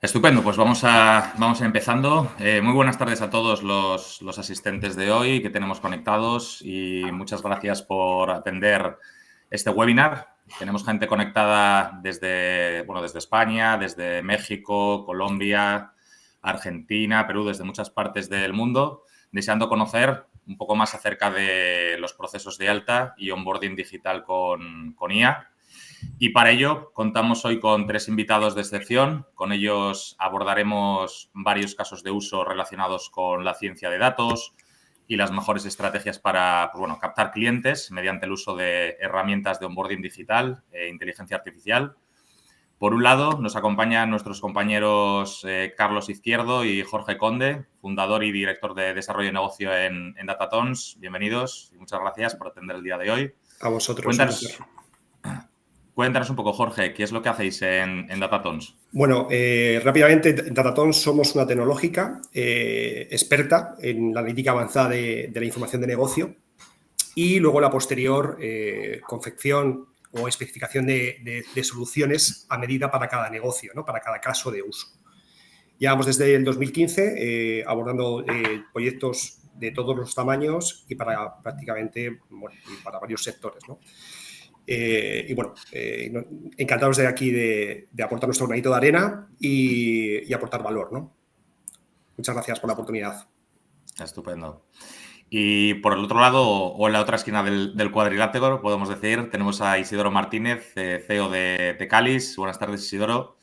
Estupendo, pues vamos a empezando. Muy buenas tardes a todos los asistentes de hoy que tenemos conectados y muchas gracias por atender este webinar. Tenemos gente conectada desde España, desde México, Colombia, Argentina, Perú, desde muchas partes del mundo, deseando conocer un poco más acerca de los procesos de alta y onboarding digital con IA. Y para ello contamos hoy con 3 invitados de excepción. Con ellos abordaremos varios casos de uso relacionados con la ciencia de datos y las mejores estrategias para captar clientes mediante el uso de herramientas de onboarding digital e inteligencia artificial. Por un lado, nos acompañan nuestros compañeros Carlos Izquierdo y Jorge Conde, fundador y director de desarrollo de negocio en Datatons. Bienvenidos y muchas gracias por atender el día de hoy. A vosotros. Cuéntanos un poco, Jorge, ¿qué es lo que hacéis en Datatons? Bueno, rápidamente, Datatons somos una tecnológica experta en la analítica avanzada de la información de negocio y luego la posterior confección o especificación de soluciones a medida para cada negocio, ¿no? Para cada caso de uso. Llevamos desde el 2015 abordando proyectos de todos los tamaños y para prácticamente para varios sectores, ¿no? Encantados de aquí de aportar nuestro granito de arena y aportar valor, ¿no? Muchas gracias por la oportunidad. Estupendo. Y por el otro lado, o en la otra esquina del cuadrilátero, podemos decir, tenemos a Isidoro Martínez, CEO de Tecalis. Buenas tardes, Isidoro.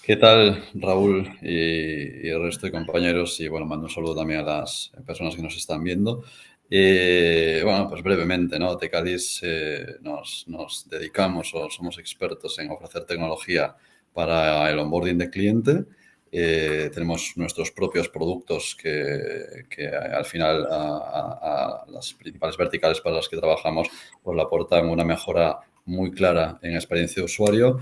¿Qué tal, Raúl y el resto de compañeros? Y bueno, mando un saludo también a las personas que nos están viendo. Bueno, pues brevemente, ¿no? Tecalis nos dedicamos o somos expertos en ofrecer tecnología para el onboarding de cliente. Tenemos nuestros propios productos que al final a las principales verticales para las que trabajamos pues le aportan una mejora muy clara en experiencia de usuario.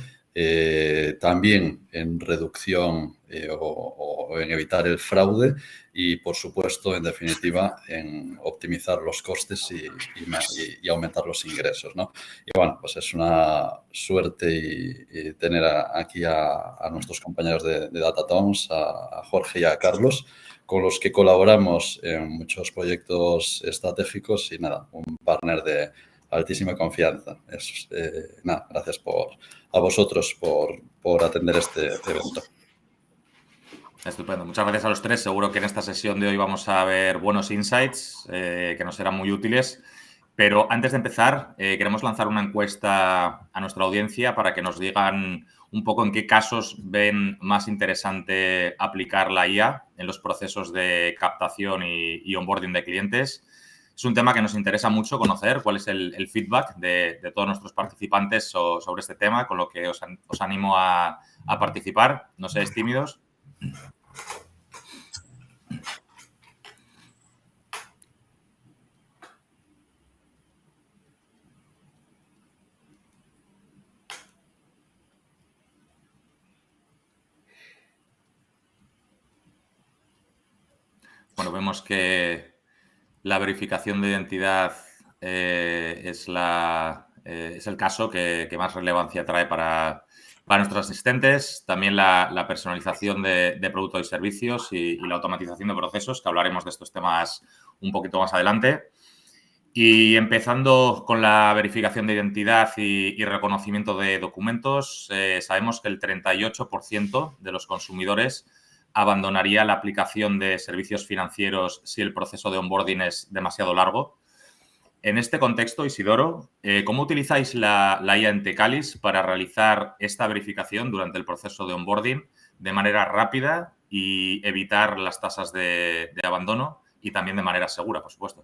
También en reducción o en evitar el fraude y, por supuesto, en definitiva, en optimizar los costes y aumentar los ingresos, ¿no? Y bueno, pues es una suerte y tener aquí a nuestros compañeros de Datatons, a Jorge y a Carlos, con los que colaboramos en muchos proyectos estratégicos y nada, un partner de altísima confianza. Gracias a vosotros por atender este evento. Estupendo. Muchas gracias a los tres. Seguro que en esta sesión de hoy vamos a ver buenos insights que nos serán muy útiles. Pero antes de empezar, queremos lanzar una encuesta a nuestra audiencia para que nos digan un poco en qué casos ven más interesante aplicar la IA en los procesos de captación y onboarding de clientes. Es un tema que nos interesa mucho conocer, cuál es el feedback de todos nuestros participantes sobre este tema, con lo que os animo a participar. No seáis tímidos. Bueno, vemos que la verificación de identidad es el caso que más relevancia trae para nuestros asistentes. También la personalización de productos y servicios y la automatización de procesos, que hablaremos de estos temas un poquito más adelante. Y empezando con la verificación de identidad y reconocimiento de documentos, sabemos que el 38% de los consumidores abandonaría la aplicación de servicios financieros si el proceso de onboarding es demasiado largo. En este contexto, Isidoro, ¿cómo utilizáis la IA en Tecalis para realizar esta verificación durante el proceso de onboarding de manera rápida y evitar las tasas de abandono y también de manera segura, por supuesto?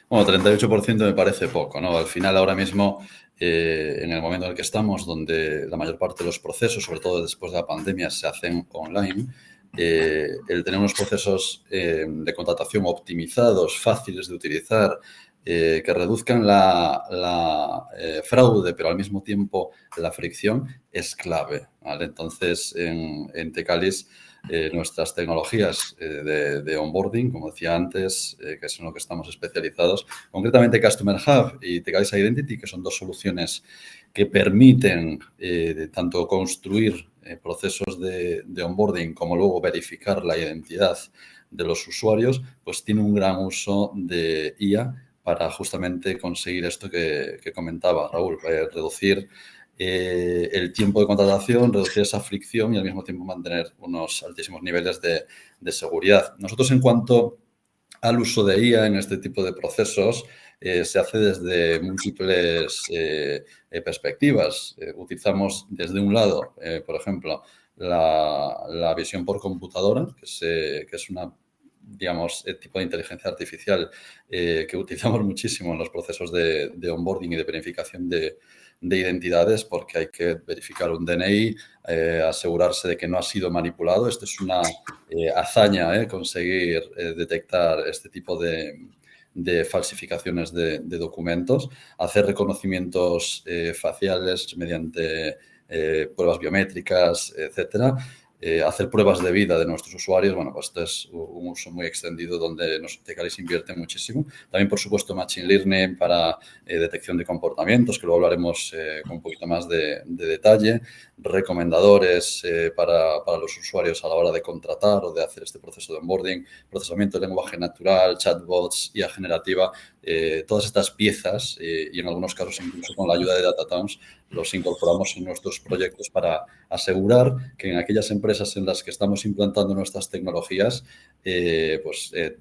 Bueno, 38% me parece poco, ¿no? Al final, ahora mismo, en el momento en el que estamos, donde la mayor parte de los procesos, sobre todo después de la pandemia, se hacen online, el tener unos procesos de contratación optimizados, fáciles de utilizar, que reduzcan la fraude, pero al mismo tiempo la fricción, es clave, ¿vale? Entonces, en Tecalis, nuestras tecnologías de onboarding, como decía antes, que es en lo que estamos especializados, concretamente Customer Hub y Tecalis Identity, que son dos soluciones que permiten tanto construir procesos de onboarding, como luego verificar la identidad de los usuarios, pues tiene un gran uso de IA para justamente conseguir esto que comentaba Raúl, reducir el tiempo de contratación, reducir esa fricción y al mismo tiempo mantener unos altísimos niveles de seguridad. Nosotros, en cuanto al uso de IA en este tipo de procesos, se hace desde múltiples perspectivas. Utilizamos desde un lado, por ejemplo, la visión por computadora, que es una, digamos, tipo de inteligencia artificial que utilizamos muchísimo en los procesos de onboarding y de verificación de identidades, porque hay que verificar un DNI, asegurarse de que no ha sido manipulado. Esto es una hazaña, conseguir detectar este tipo de falsificaciones de documentos, hacer reconocimientos faciales mediante pruebas biométricas, etcétera. Hacer pruebas de vida de nuestros usuarios. Bueno, pues esto es un uso muy extendido donde Tecalis invierte muchísimo. También, por supuesto, Machine Learning para detección de comportamientos, que luego hablaremos con un poquito más de detalle. Recomendadores para los usuarios a la hora de contratar o de hacer este proceso de onboarding. Procesamiento de lenguaje natural, chatbots, IA generativa. Todas estas piezas y en algunos casos incluso con la ayuda de DataTowns los incorporamos en nuestros proyectos para asegurar que en aquellas empresas en las que estamos implantando nuestras tecnologías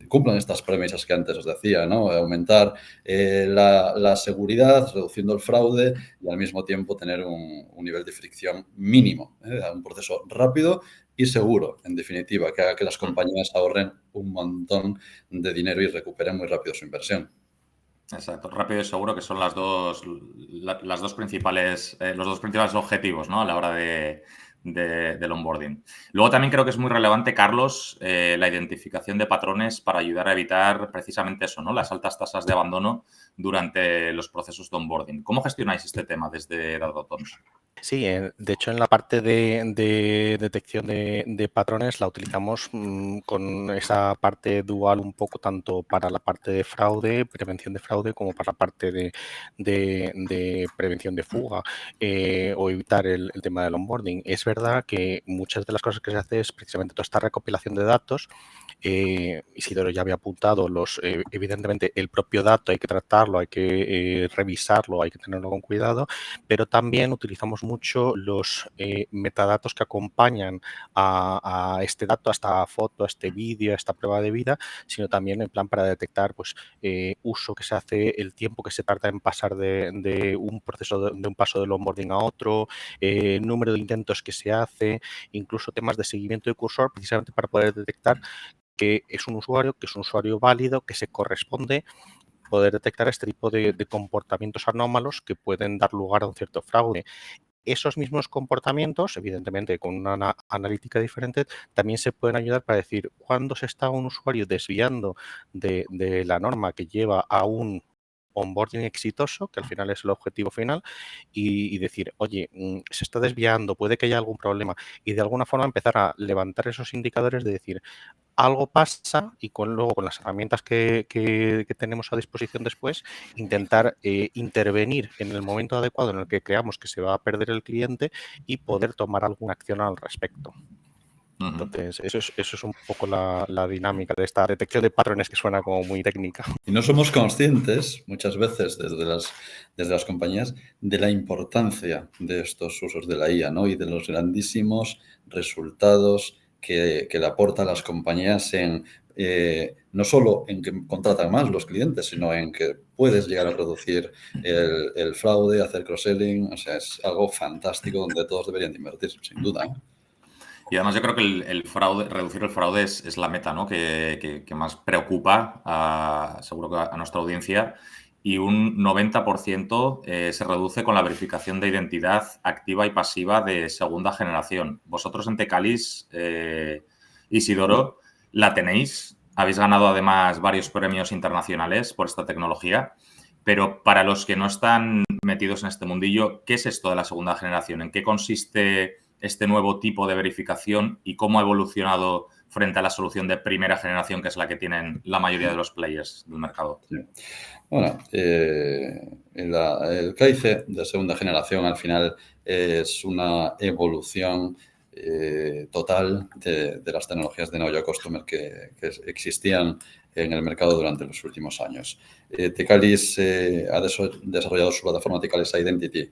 cumplan estas premisas que antes os decía, ¿no? Aumentar la seguridad, reduciendo el fraude y al mismo tiempo tener un nivel de fricción mínimo, un proceso rápido y seguro, en definitiva, que haga que las compañías ahorren un montón de dinero y recuperen muy rápido su inversión. Exacto, rápido y seguro, que son los dos principales objetivos, ¿no? A la hora del onboarding. Luego también creo que es muy relevante, Carlos, la identificación de patrones para ayudar a evitar precisamente eso, ¿no? Las altas tasas de abandono durante los procesos de onboarding. ¿Cómo gestionáis este tema desde DataTowns? Sí, de hecho en la parte de detección de patrones la utilizamos con esa parte dual un poco tanto para la parte de fraude, prevención de fraude, como para la parte de prevención de fuga o evitar el tema del onboarding. Es verdad que muchas de las cosas que se hace es precisamente toda esta recopilación de datos. Isidoro ya había apuntado evidentemente el propio dato hay que tratarlo, hay que revisarlo, hay que tenerlo con cuidado, pero también utilizamos mucho los metadatos que acompañan a este dato, a esta foto, a este vídeo, a esta prueba de vida, sino también en plan para detectar pues uso que se hace, el tiempo que se tarda en pasar de un proceso, de un paso del onboarding a otro, número de intentos que se hace, incluso temas de seguimiento de cursor, precisamente para poder detectar que es un usuario válido, que se corresponde, poder detectar este tipo de comportamientos anómalos que pueden dar lugar a un cierto fraude. Esos mismos comportamientos, evidentemente con una analítica diferente, también se pueden ayudar para decir cuándo se está un usuario desviando de la norma que lleva a un onboarding exitoso, que al final es el objetivo final, y decir, oye, se está desviando, puede que haya algún problema, y de alguna forma empezar a levantar esos indicadores de decir, algo pasa y luego con las herramientas que tenemos a disposición después, intentar intervenir en el momento adecuado en el que creamos que se va a perder el cliente y poder tomar alguna acción al respecto. Entonces, eso es un poco la dinámica de esta detección de patrones que suena como muy técnica. Y no somos conscientes, muchas veces desde las compañías, de la importancia de estos usos de la IA, ¿no? Y de los grandísimos resultados que le aporta a las compañías no solo en que contratan más los clientes, sino en que puedes llegar a reducir el fraude, hacer cross-selling. O sea, es algo fantástico donde todos deberían de invertir, sin duda, ¿eh? Y además yo creo que el fraude, reducir el fraude es la meta, ¿no? que más preocupa seguro que a nuestra audiencia, y un 90% se reduce con la verificación de identidad activa y pasiva de segunda generación. Vosotros en Tecalis, Isidoro, la tenéis. Habéis ganado además varios premios internacionales por esta tecnología. Pero para los que no están metidos en este mundillo, ¿qué es esto de la segunda generación? ¿En qué consiste este nuevo tipo de verificación y cómo ha evolucionado frente a la solución de primera generación, que es la que tienen la mayoría de los players del mercado? Sí. Bueno, el KIC de segunda generación al final es una evolución total de las tecnologías de Know Your Customer que existían en el mercado durante los últimos años. Tecalis ha desarrollado su plataforma Tecalis Identity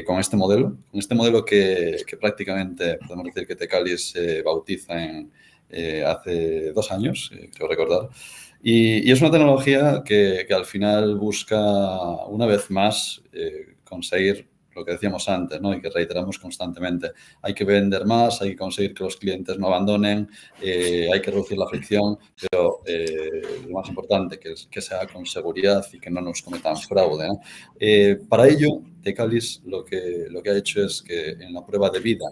con este modelo que prácticamente podemos decir que Tecalis bautiza hace 2 años, creo recordar. Y es una tecnología que al final busca, una vez más, conseguir lo que decíamos antes, ¿no? Y que reiteramos constantemente. Hay que vender más, hay que conseguir que los clientes no abandonen, hay que reducir la fricción, pero lo más importante, que sea con seguridad y que no nos cometan fraude, ¿no? Para ello, Tecalis lo que ha hecho es que en la prueba de vida,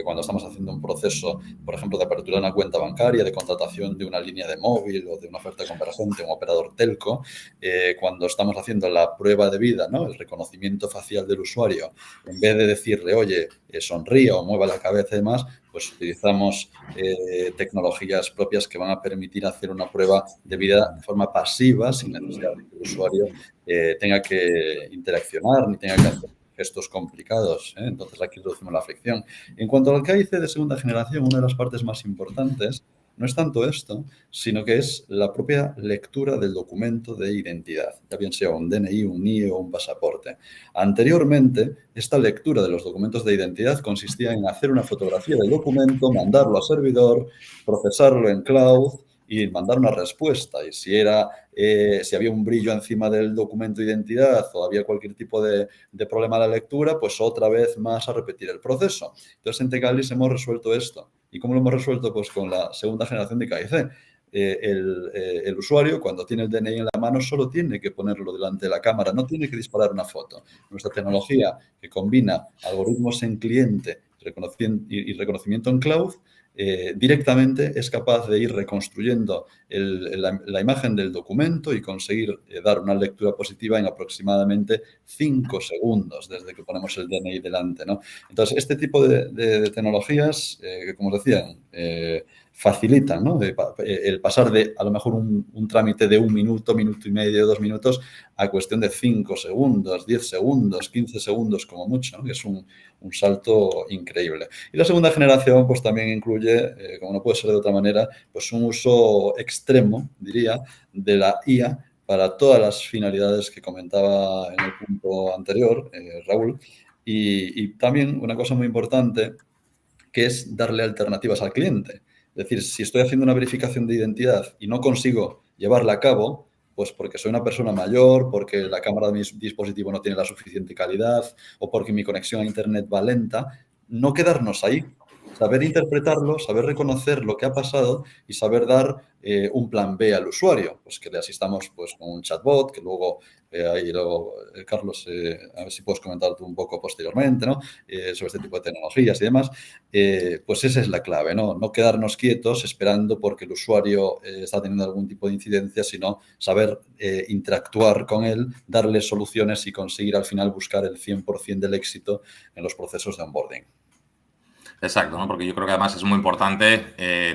cuando estamos haciendo un proceso, por ejemplo, de apertura de una cuenta bancaria, de contratación de una línea de móvil o de una oferta convergente, un operador telco, cuando estamos haciendo la prueba de vida, ¿no? El reconocimiento facial del usuario, en vez de decirle, oye, sonríe o mueva la cabeza y demás, pues utilizamos tecnologías propias que van a permitir hacer una prueba de vida de forma pasiva, sin necesidad de que el usuario tenga que interaccionar ni tenga que hacer gestos complicados, ¿eh? Entonces aquí reducimos la fricción. En cuanto al KIC de segunda generación, una de las partes más importantes no es tanto esto, sino que es la propia lectura del documento de identidad, ya bien sea un DNI, un NIE o un pasaporte. Anteriormente, esta lectura de los documentos de identidad consistía en hacer una fotografía del documento, mandarlo a servidor, procesarlo en cloud y mandar una respuesta. Y si había un brillo encima del documento de identidad o había cualquier tipo de problema de la lectura, pues otra vez más a repetir el proceso. Entonces, en Tecalis hemos resuelto esto. ¿Y cómo lo hemos resuelto? Pues con la segunda generación de KIC. El usuario, cuando tiene el DNI en la mano, solo tiene que ponerlo delante de la cámara, no tiene que disparar una foto. Nuestra tecnología, que combina algoritmos en cliente y reconocimiento en cloud, directamente es capaz de ir reconstruyendo la imagen del documento y conseguir dar una lectura positiva en aproximadamente 5 segundos desde que ponemos el DNI delante, ¿no? Entonces, este tipo de tecnologías, que como os decía, facilitan, ¿no? El pasar de, a lo mejor, un trámite de 1 minuto, minuto y medio, 2 minutos, a cuestión de 5 segundos, 10 segundos, 15 segundos como mucho, ¿no? Que es un salto increíble. Y la segunda generación, pues también incluye, como no puede ser de otra manera, pues un uso extremo, diría, de la IA para todas las finalidades que comentaba en el punto anterior, Raúl. Y también una cosa muy importante, que es darle alternativas al cliente. Es decir, si estoy haciendo una verificación de identidad y no consigo llevarla a cabo, pues porque soy una persona mayor, porque la cámara de mi dispositivo no tiene la suficiente calidad o porque mi conexión a Internet va lenta, no quedarnos ahí. Saber interpretarlo, saber reconocer lo que ha pasado y saber dar un plan B al usuario. Pues que le asistamos pues, con un chatbot, que luego, Carlos, a ver si puedes comentar tú un poco posteriormente, ¿no? Sobre este tipo de tecnologías y demás. Pues esa es la clave, ¿no? No quedarnos quietos esperando porque el usuario está teniendo algún tipo de incidencia, sino saber interactuar con él, darle soluciones y conseguir al final buscar el 100% del éxito en los procesos de onboarding. Exacto, ¿no? Porque yo creo que además es muy importante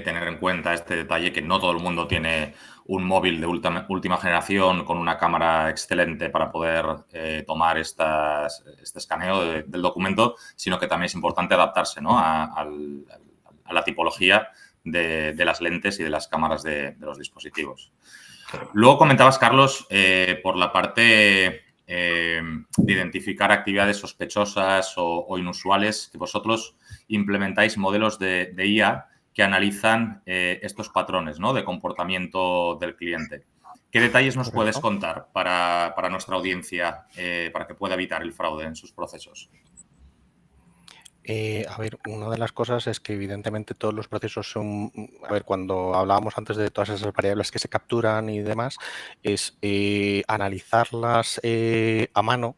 tener en cuenta este detalle, que no todo el mundo tiene un móvil de última generación con una cámara excelente para poder tomar este escaneo del documento, sino que también es importante adaptarse, ¿no? a la tipología de las lentes y de las cámaras de los dispositivos. Luego comentabas, Carlos, por la parte de identificar actividades sospechosas o inusuales, que vosotros implementáis modelos de IA que analizan estos patrones, ¿no? De comportamiento del cliente. ¿Qué detalles nos puedes contar para nuestra audiencia para que pueda evitar el fraude en sus procesos? A ver, una de las cosas es que evidentemente todos los procesos son, a ver, cuando hablábamos antes de todas esas variables que se capturan y demás, es analizarlas a mano.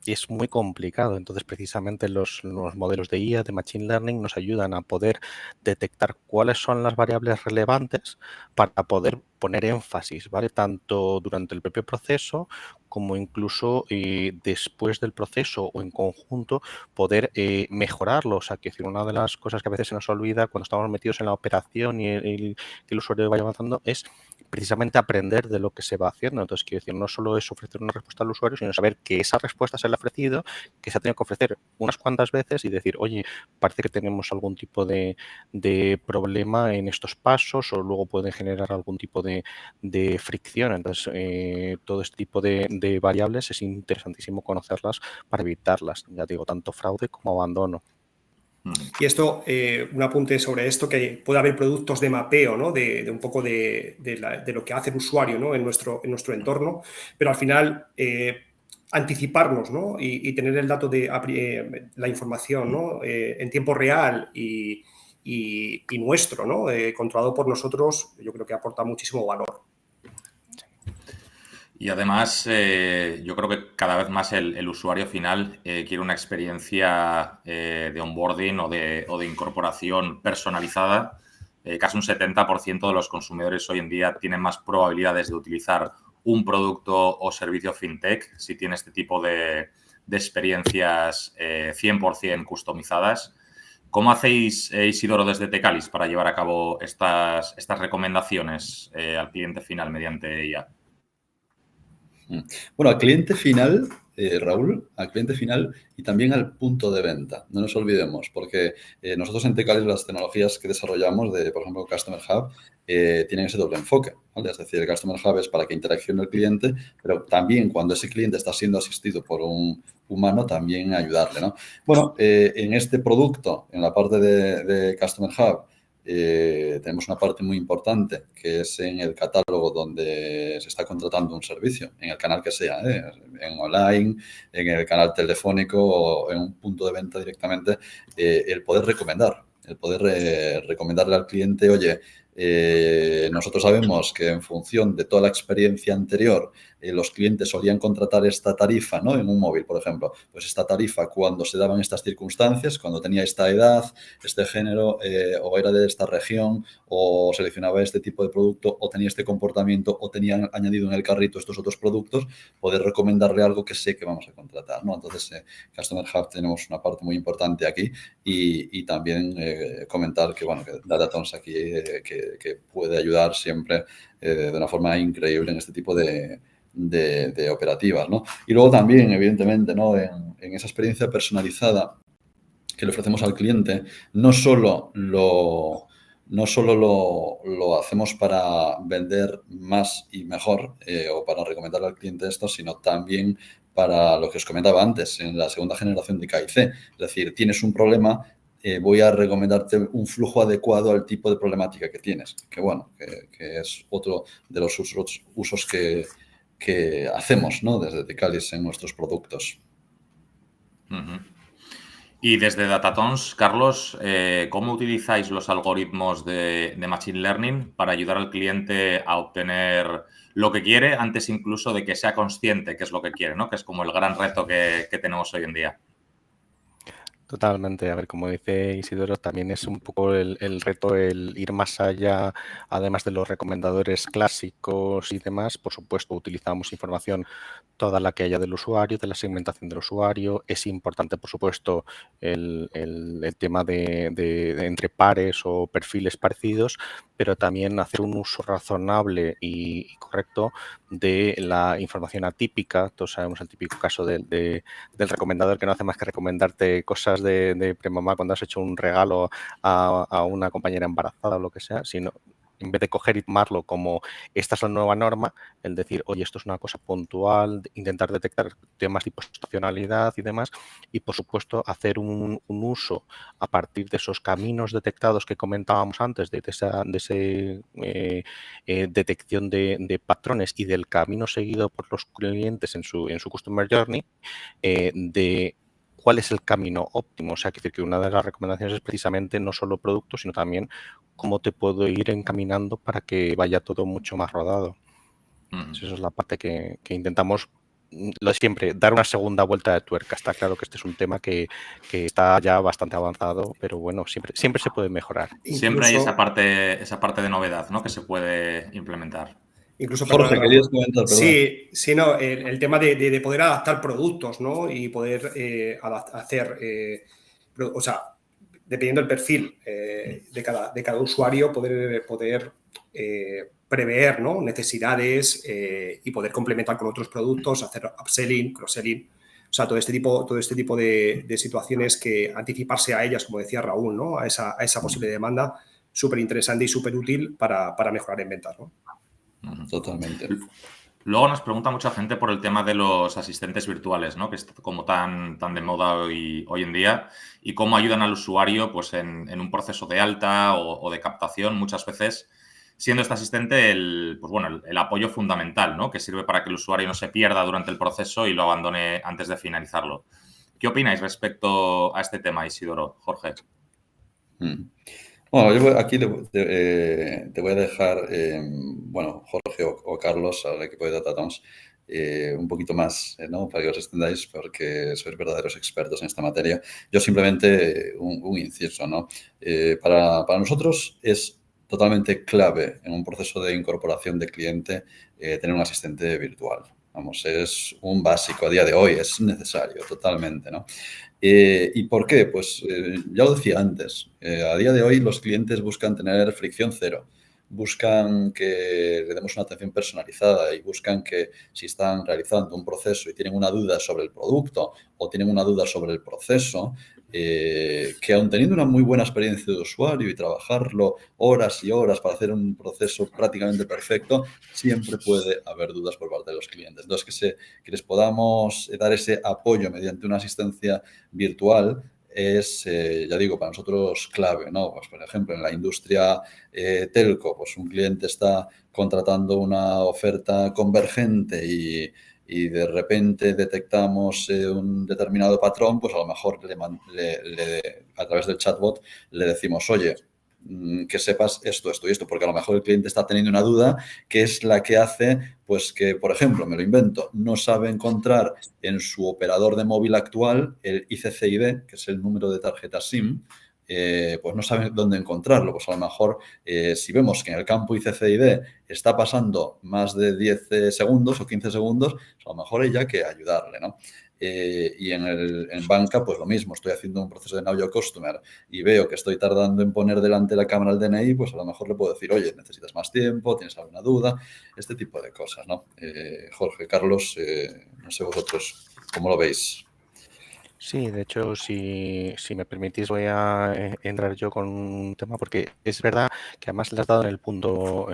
Y es muy complicado. Entonces, precisamente los modelos de IA, de Machine Learning, nos ayudan a poder detectar cuáles son las variables relevantes para poder poner énfasis, ¿vale? Tanto durante el propio proceso como incluso después del proceso o en conjunto poder mejorarlo. O sea, que una de las cosas que a veces se nos olvida cuando estamos metidos en la operación y que el usuario vaya avanzando es precisamente aprender de lo que se va haciendo. Entonces, quiero decir, no solo es ofrecer una respuesta al usuario, sino saber que esa respuesta se le ha ofrecido, que se ha tenido que ofrecer unas cuantas veces y decir, oye, parece que tenemos algún tipo de problema en estos pasos o luego puede generar algún tipo de fricción. Entonces, todo este tipo de variables es interesantísimo conocerlas para evitarlas, ya digo, tanto fraude como abandono. Y esto, un apunte sobre esto, que puede haber productos de mapeo, ¿no? de un poco de lo que hace el usuario, ¿no? en nuestro entorno, pero al final anticiparnos, ¿no? y tener el dato de la información, ¿no? En tiempo real y nuestro, ¿no? Controlado por nosotros, yo creo que aporta muchísimo valor. Y además, yo creo que cada vez más el usuario final quiere una experiencia de onboarding o de incorporación personalizada. Casi un 70% de los consumidores hoy en día tienen más probabilidades de utilizar un producto o servicio fintech si tiene este tipo de experiencias 100% customizadas. ¿Cómo hacéis, Isidoro, desde Tecalis para llevar a cabo estas recomendaciones al cliente final mediante IA? Bueno, al cliente final, Raúl, al cliente final y también al punto de venta. No nos olvidemos, porque nosotros en Tecalis las tecnologías que desarrollamos, por ejemplo, Customer Hub, tienen ese doble enfoque, ¿vale? Es decir, el Customer Hub es para que interaccione el cliente, pero también cuando ese cliente está siendo asistido por un humano, también ayudarle, ¿no? Bueno, en este producto, en la parte de Customer Hub, tenemos una parte muy importante que es en el catálogo donde se está contratando un servicio, en el canal que sea, en online, en el canal telefónico o en un punto de venta directamente, el poder recomendarle al cliente, oye, nosotros sabemos que en función de toda la experiencia anterior, los clientes solían contratar esta tarifa, ¿no? En un móvil, por ejemplo. Pues esta tarifa cuando se daban estas circunstancias, cuando tenía esta edad, este género, o era de esta región, o seleccionaba este tipo de producto, o tenía este comportamiento, o tenía añadido en el carrito estos otros productos, poder recomendarle algo que sé que vamos a contratar, ¿no? Entonces, Customer Hub tenemos una parte muy importante aquí y también comentar que, bueno, que Datatons aquí que puede ayudar siempre de una forma increíble en este tipo de operativas, ¿no? Y luego también, evidentemente, ¿no? En esa experiencia personalizada que le ofrecemos al cliente, no solo lo hacemos para vender más y mejor o para recomendarle al cliente esto, sino también para lo que os comentaba antes, en la segunda generación de KIC. Es decir, tienes un problema, voy a recomendarte un flujo adecuado al tipo de problemática que tienes. Que bueno, que es otro de los usos que hacemos, ¿no? Desde Tecalis en nuestros productos. Uh-huh. Y desde Datatons, Carlos, ¿cómo utilizáis los algoritmos de Machine Learning para ayudar al cliente a obtener lo que quiere antes incluso de que sea consciente qué es lo que quiere, ¿no? Que es como el gran reto que tenemos hoy en día? Totalmente. A ver, como dice Isidoro, también es un poco el reto el ir más allá, además de los recomendadores clásicos y demás. Por supuesto, utilizamos información toda la que haya del usuario, de la segmentación del usuario. Es importante, por supuesto, el tema de entre pares o perfiles parecidos, pero también hacer un uso razonable y correcto de la información atípica. Todos sabemos el típico caso del recomendador que no hace más que recomendarte cosas de premamá cuando has hecho un regalo a una compañera embarazada o lo que sea, sino en vez de coger y tomarlo como esta es la nueva norma, el decir, oye, esto es una cosa puntual, intentar detectar temas tipo estacionalidad y demás, y por supuesto hacer un uso a partir de esos caminos detectados que comentábamos antes, de esa detección de patrones y del camino seguido por los clientes en su Customer Journey, de cuál es el camino óptimo. O sea, que una de las recomendaciones es precisamente no solo productos, sino también cómo te puedo ir encaminando para que vaya todo mucho más rodado. Esa es la parte que intentamos, lo de siempre, dar una segunda vuelta de tuerca. Está claro que este es un tema que está ya bastante avanzado, pero bueno, siempre se puede mejorar. Siempre hay esa parte de novedad, ¿no? Que se puede implementar. Incluso, Jorge, perdona, querías Raúl. comentar, perdón. Sí, no, el tema de poder adaptar productos, ¿no? Y poder hacer, o sea, dependiendo del perfil de cada usuario, poder prever, ¿no? Necesidades y poder complementar con otros productos, hacer upselling, cross-selling. O sea, todo este tipo de situaciones que anticiparse a ellas, como decía Raúl, ¿no? A esa posible demanda, súper interesante y súper útil para mejorar en ventas, ¿no? Totalmente. Luego nos pregunta mucha gente por el tema de los asistentes virtuales, ¿no? Que es como tan de moda hoy en día, y cómo ayudan al usuario pues, en un proceso de alta o de captación, muchas veces siendo este asistente el apoyo fundamental, ¿no? Que sirve para que el usuario no se pierda durante el proceso y lo abandone antes de finalizarlo. ¿Qué opináis respecto a este tema, Isidoro, Jorge? Bueno, yo aquí te voy a dejar, Jorge o Carlos, al equipo de DataToms, un poquito más, ¿no? Para que os extendáis, porque sois verdaderos expertos en esta materia. Yo simplemente un inciso, ¿no? Para nosotros es totalmente clave en un proceso de incorporación de cliente tener un asistente virtual. Vamos, es un básico a día de hoy, es necesario totalmente, ¿no? ¿Y por qué? Pues ya lo decía antes, a día de hoy los clientes buscan tener fricción cero, buscan que le demos una atención personalizada y buscan que si están realizando un proceso y tienen una duda sobre el producto o tienen una duda sobre el proceso, que aun teniendo una muy buena experiencia de usuario y trabajarlo horas y horas para hacer un proceso prácticamente perfecto, siempre puede haber dudas por parte de los clientes. Entonces, que les podamos dar ese apoyo mediante una asistencia virtual es, ya digo, para nosotros clave, ¿no? Pues, por ejemplo, en la industria telco, pues un cliente está contratando una oferta convergente y de repente detectamos un determinado patrón, pues a lo mejor a través del chatbot le decimos, oye, que sepas esto y esto, porque a lo mejor el cliente está teniendo una duda que es la que hace, pues que, por ejemplo, me lo invento, no sabe encontrar en su operador de móvil actual el ICCID, que es el número de tarjeta SIM, pues no sabe dónde encontrarlo. Pues a lo mejor, si vemos que en el campo ICCID está pasando más de 10 segundos o 15 segundos, pues a lo mejor hay ya que ayudarle, ¿no? Y en banca, pues lo mismo, estoy haciendo un proceso de Know Your Customer y veo que estoy tardando en poner delante de la cámara el DNI, pues a lo mejor le puedo decir, oye, necesitas más tiempo, tienes alguna duda, este tipo de cosas, ¿no? Jorge, Carlos, no sé vosotros, ¿cómo lo veis? Sí, de hecho, si me permitís, voy a entrar yo con un tema, porque es verdad que además le has dado en el punto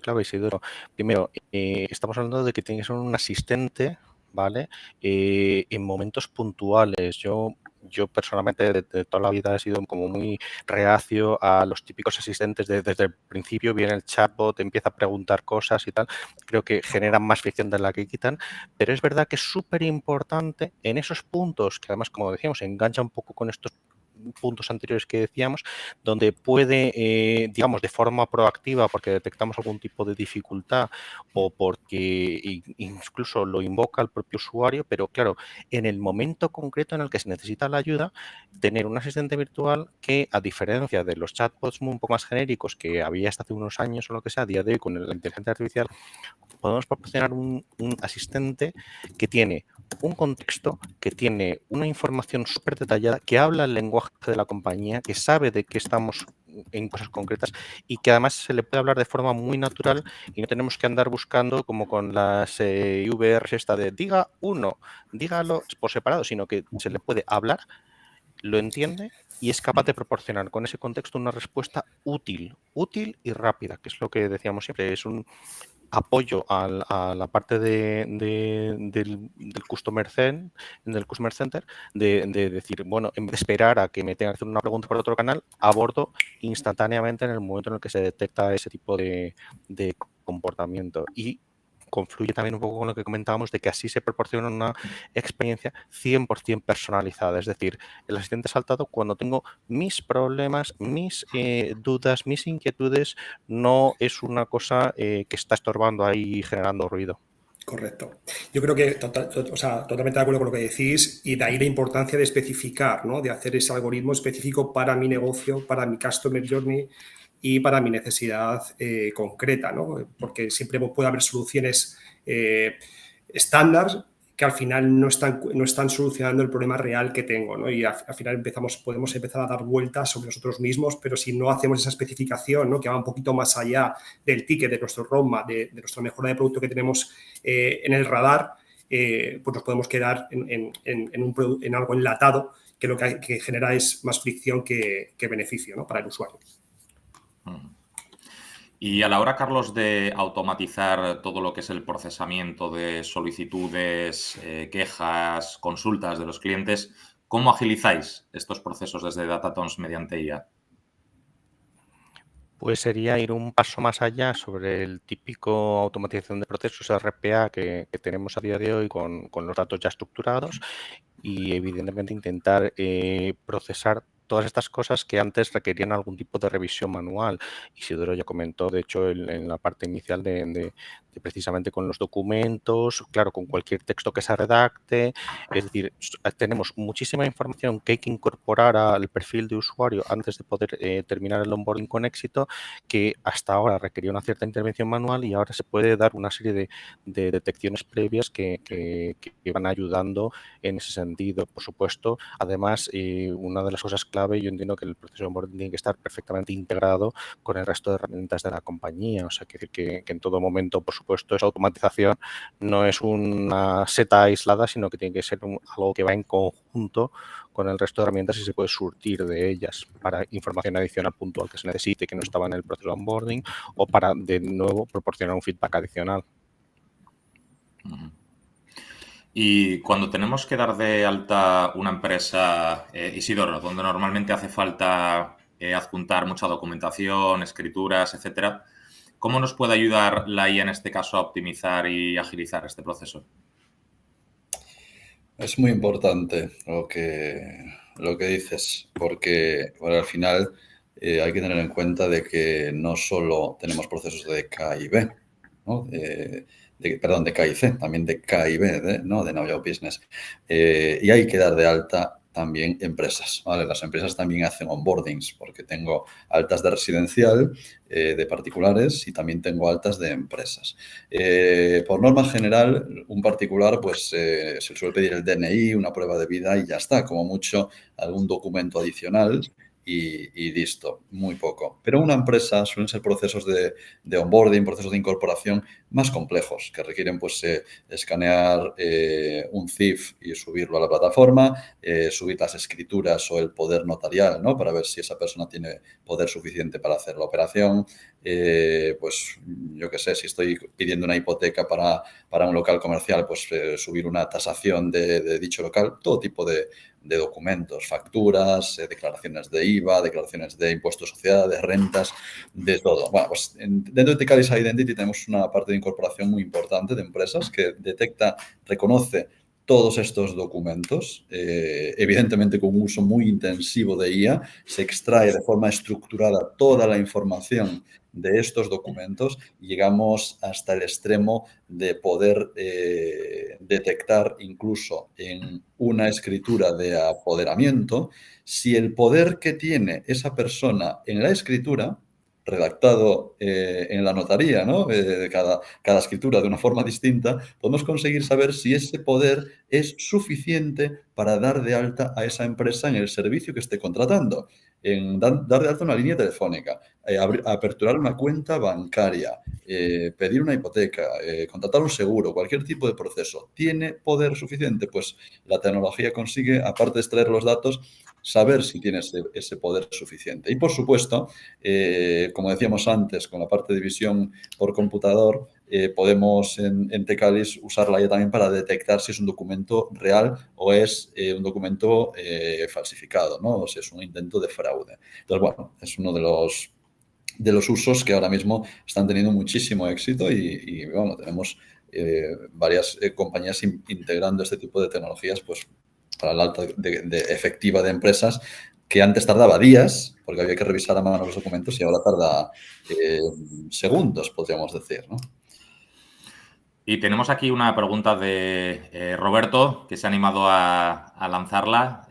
clave, Isidoro. Primero, estamos hablando de que tiene que ser un asistente, ¿vale? En momentos puntuales. Yo personalmente de toda la vida he sido como muy reacio a los típicos asistentes desde el principio, viene el chatbot, empieza a preguntar cosas y tal. Creo que generan más fricción de la que quitan, pero es verdad que es súper importante en esos puntos, que además, como decíamos, engancha un poco con estos puntos anteriores que decíamos, donde puede, digamos, de forma proactiva, porque detectamos algún tipo de dificultad o porque incluso lo invoca el propio usuario, pero claro, en el momento concreto en el que se necesita la ayuda, tener un asistente virtual que, a diferencia de los chatbots un poco más genéricos que había hasta hace unos años o lo que sea, a día de hoy con la inteligencia artificial, podemos proporcionar un asistente que tiene un contexto, que tiene una información súper detallada, que habla el lenguaje de la compañía, que sabe de qué estamos en cosas concretas y que además se le puede hablar de forma muy natural y no tenemos que andar buscando como con las VRs esta de diga uno, dígalo por separado, sino que se le puede hablar, lo entiende y es capaz de proporcionar con ese contexto una respuesta útil y rápida, que es lo que decíamos siempre, es un apoyo a la parte del Customer Center, de decir, bueno, en vez de esperar a que me tenga que hacer una pregunta por otro canal, abordo instantáneamente en el momento en el que se detecta ese tipo de comportamiento. Y confluye también un poco con lo que comentábamos de que así se proporciona una experiencia 100% personalizada. Es decir, el asistente saltado cuando tengo mis problemas, mis dudas, mis inquietudes, no es una cosa que está estorbando ahí generando ruido. Correcto. Yo creo que totalmente de acuerdo con lo que decís y de ahí la importancia de especificar, ¿no? De hacer ese algoritmo específico para mi negocio, para mi customer journey y para mi necesidad concreta, ¿no? Porque siempre puede haber soluciones estándar que al final no están solucionando el problema real que tengo, ¿no? Y al final podemos empezar a dar vueltas sobre nosotros mismos, pero si no hacemos esa especificación, ¿no? Que va un poquito más allá del ticket, de nuestro roadmap, de nuestra mejora de producto que tenemos en el radar, pues nos podemos quedar en algo enlatado que lo que genera es más fricción que beneficio, ¿no? Para el usuario. Y a la hora, Carlos, de automatizar todo lo que es el procesamiento de solicitudes, quejas, consultas de los clientes, ¿cómo agilizáis estos procesos desde Datatons mediante IA? Pues sería ir un paso más allá sobre el típico automatización de procesos RPA que tenemos a día de hoy con los datos ya estructurados y evidentemente intentar procesar todas estas cosas que antes requerían algún tipo de revisión manual. Isidoro ya comentó, de hecho, en la parte inicial de precisamente con los documentos, claro, con cualquier texto que se redacte. Es decir, tenemos muchísima información que hay que incorporar al perfil de usuario antes de poder terminar el onboarding con éxito, que hasta ahora requería una cierta intervención manual y ahora se puede dar una serie de detecciones previas que van ayudando en ese sentido. Por supuesto, además, una de las cosas clave, yo entiendo que el proceso de onboarding tiene que estar perfectamente integrado con el resto de herramientas de la compañía. O sea, que en todo momento, por supuesto, esa automatización no es una seta aislada, sino que tiene que ser algo que va en conjunto con el resto de herramientas y se puede surtir de ellas para información adicional puntual que se necesite, que no estaba en el proceso de onboarding, o para, de nuevo, proporcionar un feedback adicional. Y cuando tenemos que dar de alta una empresa, Isidoro, donde normalmente hace falta adjuntar mucha documentación, escrituras, etcétera, ¿cómo nos puede ayudar la IA en este caso a optimizar y agilizar este proceso? Es muy importante lo que dices, porque bueno, al final hay que tener en cuenta de que no solo tenemos procesos de K y B, ¿no? De K y C, también de K y B, ¿no? De Now Your Business. Y hay que dar de alta también empresas, ¿vale? Las empresas también hacen onboardings, porque tengo altas de residencial, de particulares, y también tengo altas de empresas. Por norma general, un particular pues se suele pedir el DNI, una prueba de vida y ya está, como mucho algún documento adicional y listo, muy poco. Pero una empresa suelen ser procesos de onboarding, procesos de incorporación más complejos, que requieren pues escanear un CIF y subirlo a la plataforma, subir las escrituras o el poder notarial, ¿no? Para ver si esa persona tiene poder suficiente para hacer la operación. Pues yo qué sé, si estoy pidiendo una hipoteca para un local comercial, pues subir una tasación de dicho local, todo tipo de documentos, facturas, declaraciones de IVA, declaraciones de impuestos de sociedades, rentas, de todo. Bueno, pues dentro de Tecalis Identity tenemos una parte de incorporación muy importante de empresas que detecta, reconoce todos estos documentos, evidentemente con un uso muy intensivo de IA, se extrae de forma estructurada toda la información de estos documentos y llegamos hasta el extremo de poder detectar incluso en una escritura de apoderamiento si el poder que tiene esa persona en la escritura, redactado en la notaría, ¿no? Cada escritura de una forma distinta, podemos conseguir saber si ese poder es suficiente para dar de alta a esa empresa en el servicio que esté contratando, en dar de alta una línea telefónica, aperturar una cuenta bancaria, pedir una hipoteca, contratar un seguro, cualquier tipo de proceso. ¿Tiene poder suficiente? Pues la tecnología consigue, aparte de extraer los datos, saber si tiene ese poder suficiente. Y, por supuesto, como decíamos antes, con la parte de visión por computador, podemos en Tecalis usarla ya también para detectar si es un documento real o es un documento falsificado, ¿no? O si es un intento de fraude. Entonces, bueno, es uno de los usos que ahora mismo están teniendo muchísimo éxito y bueno, tenemos varias compañías integrando este tipo de tecnologías pues, para la alta efectiva de empresas que antes tardaba días porque había que revisar a mano los documentos y ahora tarda segundos, podríamos decir, ¿no? Y tenemos aquí una pregunta de Roberto, que se ha animado a lanzarla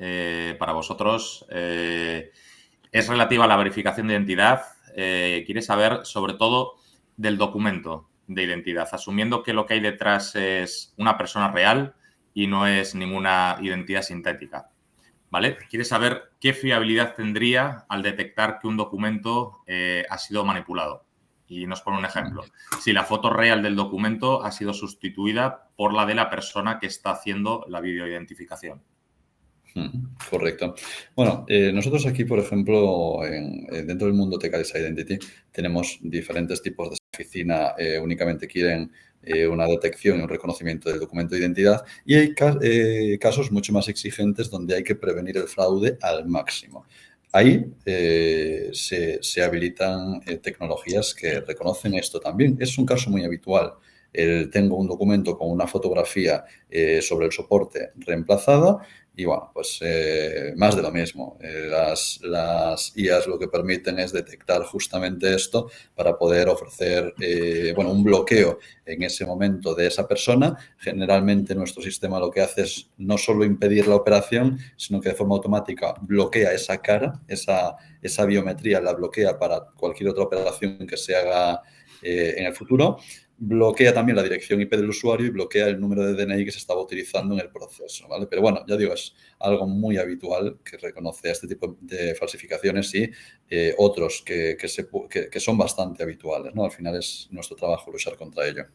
para vosotros. Es relativa a la verificación de identidad. quiere saber sobre todo del documento de identidad, asumiendo que lo que hay detrás es una persona real y no es ninguna identidad sintética, ¿vale? Quiere saber qué fiabilidad tendría al detectar que un documento ha sido manipulado. Y nos pone un ejemplo. Si la foto real del documento ha sido sustituida por la de la persona que está haciendo la videoidentificación. Correcto. Bueno, nosotros aquí, por ejemplo, dentro del mundo Tecalis Identity, tenemos diferentes tipos de oficina, únicamente quieren una detección y un reconocimiento del documento de identidad, y hay casos mucho más exigentes donde hay que prevenir el fraude al máximo. Ahí se habilitan tecnologías que reconocen esto también. Es un caso muy habitual. Tengo un documento con una fotografía sobre el soporte reemplazada y, bueno, pues más de lo mismo. Las IAs lo que permiten es detectar justamente esto para poder ofrecer un bloqueo en ese momento de esa persona. Generalmente nuestro sistema lo que hace es no solo impedir la operación, sino que de forma automática bloquea esa cara, esa biometría la bloquea para cualquier otra operación que se haga en el futuro. Bloquea también la dirección IP del usuario y bloquea el número de DNI que se estaba utilizando en el proceso, ¿vale? Pero bueno, ya digo, es algo muy habitual que reconoce este tipo de falsificaciones y otros que son bastante habituales, ¿no? Al final es nuestro trabajo luchar contra ello.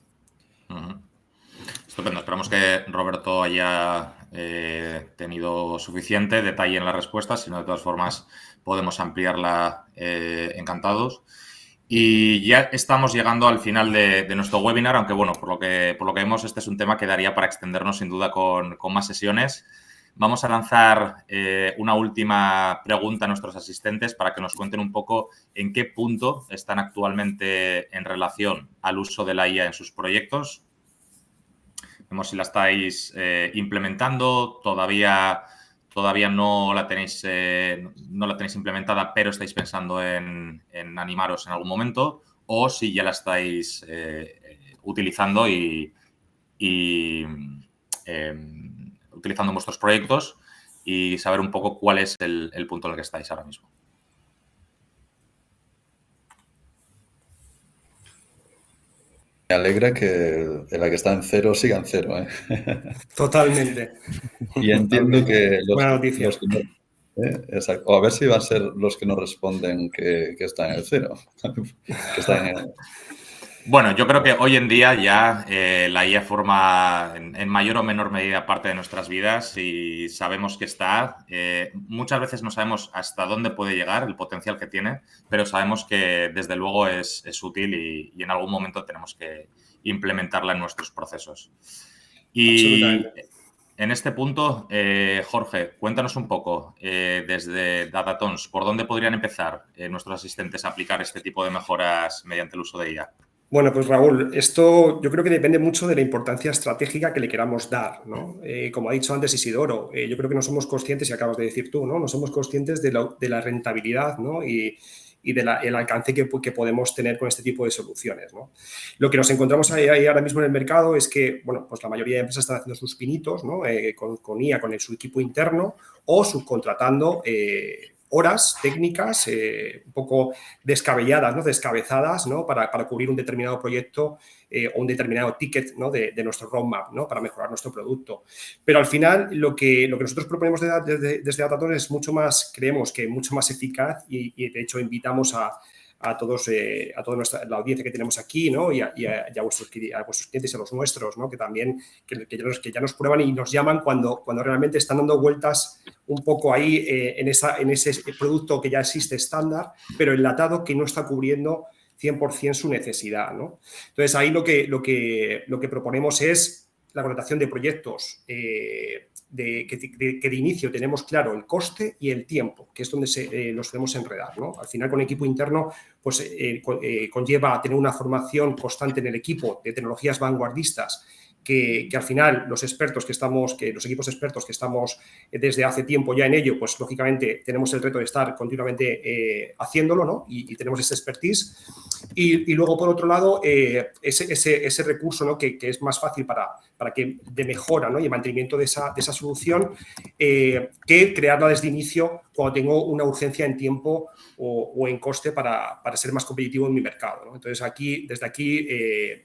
Estupendo. Esperamos que Roberto haya tenido suficiente detalle en la respuesta, si no, de todas formas, podemos ampliarla encantados. Y ya estamos llegando al final de nuestro webinar, aunque bueno, por lo que vemos, este es un tema que daría para extendernos sin duda con más sesiones. Vamos a lanzar una última pregunta a nuestros asistentes para que nos cuenten un poco en qué punto están actualmente en relación al uso de la IA en sus proyectos. Vemos si la estáis implementando, todavía no la tenéis implementada, pero estáis pensando en animaros en algún momento, o si ya la estáis utilizando utilizando en vuestros proyectos, y saber un poco cuál es el punto en el que estáis ahora mismo. Me alegra que la que está en cero siga en cero, ¿eh? Totalmente. Y entiendo que buena noticia. Exacto. O a ver si van a ser los que nos responden que está en el cero. Que está en el... Bueno, yo creo que hoy en día ya la IA forma en mayor o menor medida parte de nuestras vidas y sabemos que está. Muchas veces no sabemos hasta dónde puede llegar, el potencial que tiene, pero sabemos que desde luego es útil y en algún momento tenemos que implementarla en nuestros procesos. Y en este punto, Jorge, cuéntanos un poco desde Datatons, ¿por dónde podrían empezar nuestros asistentes a aplicar este tipo de mejoras mediante el uso de IA? Bueno, pues Raúl, esto yo creo que depende mucho de la importancia estratégica que le queramos dar, ¿no? Como ha dicho antes Isidoro, yo creo que no somos conscientes, y acabas de decir tú, ¿no? No somos conscientes de la rentabilidad, ¿no? Y del alcance que podemos tener con este tipo de soluciones, ¿no? Lo que nos encontramos ahí ahora mismo en el mercado es que, bueno, pues la mayoría de empresas están haciendo sus pinitos, ¿no? Con IA, con su equipo interno, o subcontratando horas técnicas un poco descabelladas, ¿no? Descabezadas, ¿no? Para cubrir un determinado proyecto o un determinado ticket, ¿no? de nuestro roadmap, ¿no? Para mejorar nuestro producto. Pero al final lo que nosotros proponemos desde Datatons es mucho más, creemos que mucho más eficaz y de hecho invitamos a toda la audiencia que tenemos aquí, ¿no? y a vuestros clientes y a los nuestros, ¿no? Que también que ya nos prueban y nos llaman cuando realmente están dando vueltas un poco ahí en ese producto que ya existe estándar, pero enlatado, que no está cubriendo 100% su necesidad, ¿no? Entonces, ahí lo que proponemos es la contratación de proyectos que de inicio tenemos claro el coste y el tiempo, que es donde nos podemos enredar, ¿no? Al final, con equipo interno, pues conlleva tener una formación constante en el equipo de tecnologías vanguardistas que al final los equipos expertos que estamos desde hace tiempo ya en ello, pues lógicamente tenemos el reto de estar continuamente haciéndolo, ¿no? Y tenemos ese expertise. Y luego, por otro lado, ese recurso, ¿no? que es más fácil para de mejora, ¿no? Y mantenimiento de esa solución, que crearla desde inicio cuando tengo una urgencia en tiempo o en coste para ser más competitivo en mi mercado, ¿no? Entonces, desde aquí,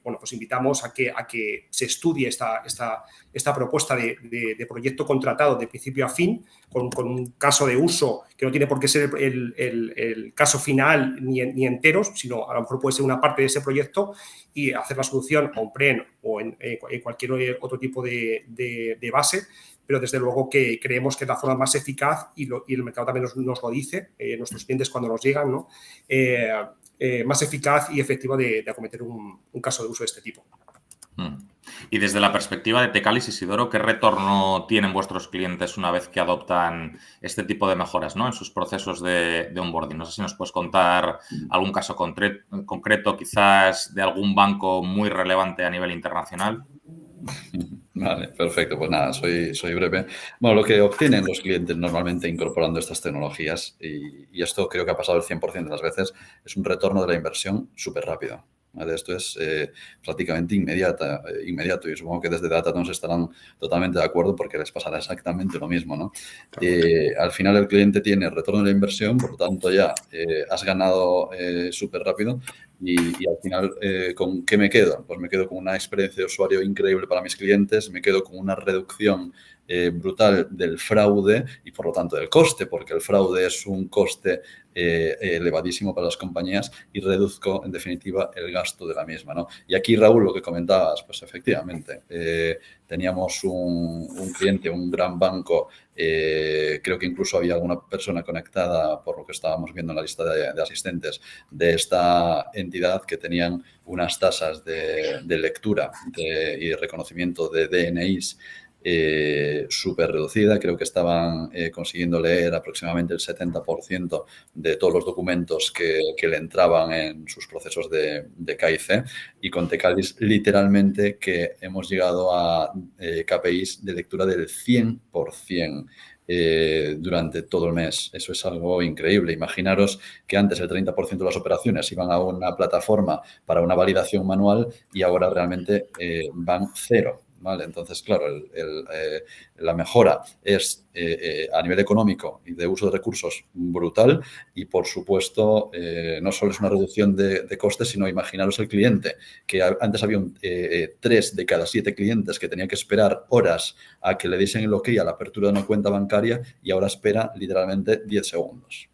bueno, pues invitamos a que se estudie esta propuesta de proyecto contratado de principio a fin, con un caso de uso que no tiene por qué ser el caso final ni enteros, sino a lo mejor puede ser una parte de ese proyecto, y hacer la solución on-prem o en cualquier otro tipo de base. Pero desde luego que creemos que es la forma más eficaz, y el mercado también nos lo dice, nuestros clientes cuando nos llegan, ¿no? Más eficaz y efectiva de acometer un caso de uso de este tipo. Y desde la perspectiva de Tecalis, Isidoro, ¿qué retorno tienen vuestros clientes una vez que adoptan este tipo de mejoras, ¿no? En sus procesos de onboarding? No sé si nos puedes contar algún caso concreto, quizás de algún banco muy relevante a nivel internacional. Vale, perfecto. Pues nada, soy breve. Bueno, lo que obtienen los clientes normalmente incorporando estas tecnologías, y esto creo que ha pasado el 100% de las veces, es un retorno de la inversión súper rápido. ¿Vale? Esto es prácticamente inmediato, y supongo que desde Datatons estarán totalmente de acuerdo, porque les pasará exactamente lo mismo, ¿no? Al final el cliente tiene el retorno de la inversión, por lo tanto ya has ganado súper rápido, y al final, ¿con qué me quedo? Pues me quedo con una experiencia de usuario increíble para mis clientes, me quedo con una reducción brutal del fraude y, por lo tanto, del coste, porque el fraude es un coste elevadísimo para las compañías, y reduzco, en definitiva, el gasto de la misma, ¿no? Y aquí, Raúl, lo que comentabas, pues efectivamente, teníamos un cliente, un gran banco, creo que incluso había alguna persona conectada, por lo que estábamos viendo en la lista de asistentes de esta entidad, que tenían unas tasas de lectura y reconocimiento de DNIs súper reducida. Creo que estaban consiguiendo leer aproximadamente el 70% de todos los documentos que le entraban en sus procesos de KIC, y con Tecalis literalmente que hemos llegado a KPIs de lectura del 100%. Durante todo el mes. Eso es algo increíble. Imaginaros que antes el 30% de las operaciones iban a una plataforma para una validación manual, y ahora realmente van cero. ¿Vale? Entonces, claro, la mejora es a nivel económico y de uso de recursos brutal, y, por supuesto, no solo es una reducción de costes, sino imaginaros el cliente, que antes había 3 de cada 7 clientes que tenían que esperar horas a que le diesen el ok a la apertura de una cuenta bancaria, y ahora espera literalmente 10 segundos.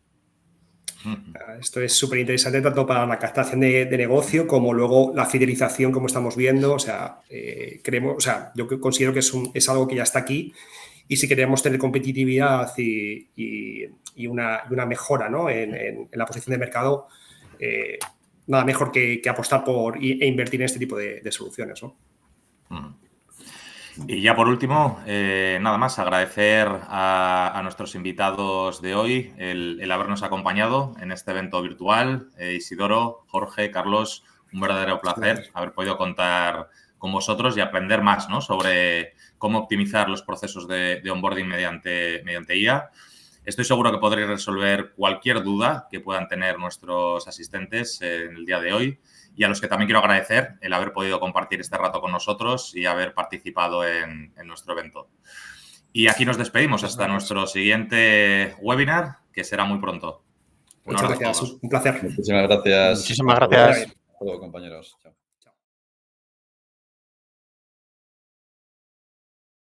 Esto es súper interesante, tanto para la captación de negocio como luego la fidelización, como estamos viendo. O sea, yo considero que es algo que ya está aquí, y si queremos tener competitividad y una mejora, ¿no? en la posición de mercado, nada mejor que apostar por e invertir en este tipo de soluciones, ¿no? Y ya por último, nada más, agradecer a nuestros invitados de hoy el habernos acompañado en este evento virtual. Isidoro, Jorge, Carlos, un verdadero placer haber podido contar con vosotros y aprender más, ¿no? Sobre cómo optimizar los procesos de onboarding mediante IA. Estoy seguro que podréis resolver cualquier duda que puedan tener nuestros asistentes en el día de hoy. Y a los que también quiero agradecer el haber podido compartir este rato con nosotros y haber participado en nuestro evento. Y aquí nos despedimos hasta nuestro siguiente webinar, que será muy pronto. Muchas gracias, un placer. Muchísimas gracias. Muchísimas gracias. Hasta luego, compañeros. Chao.